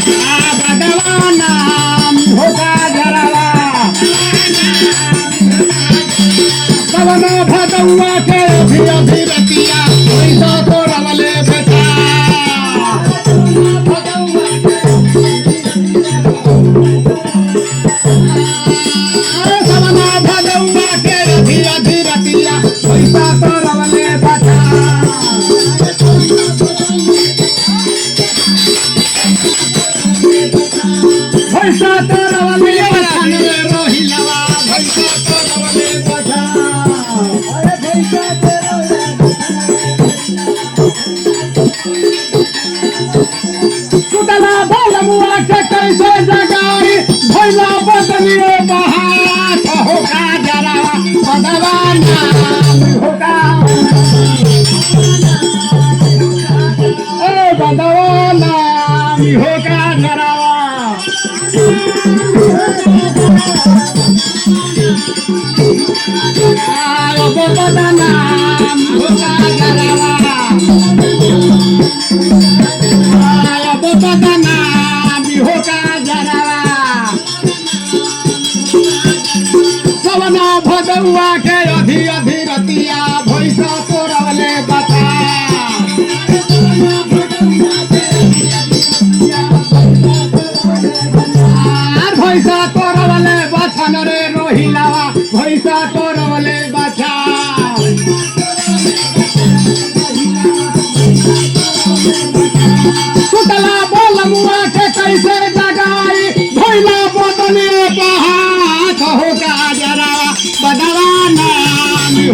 बदवाना होगा जरावा सवना भदौआ के अभी अभी रतिया पैसा तो रवले बेटा सवना भदौआ के अभी अभी रतिया पैसा तो रवले बेटा पैसा तो रवले रोहिलवा पैसा तो रवले बेटा सुतला बोल मुआ के कैसे जगाई भैला बदलिए बहात होगा जरा बदवाना होगा ए बदवाना होगा जरा बदवाना होगा जरा बदना होगा जरा सवना भदौआ के अधी अधी रतिया भैसा तोरवले बता भैसा तोरवले बछन रे रोहिलावा भैसा तोरवले बचा सुतला बोल मुआ के कैसे जगाई भैला बदले बहात होगा जरा बदवाना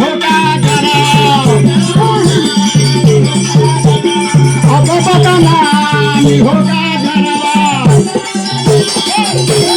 होगा जरा अब बदना होगा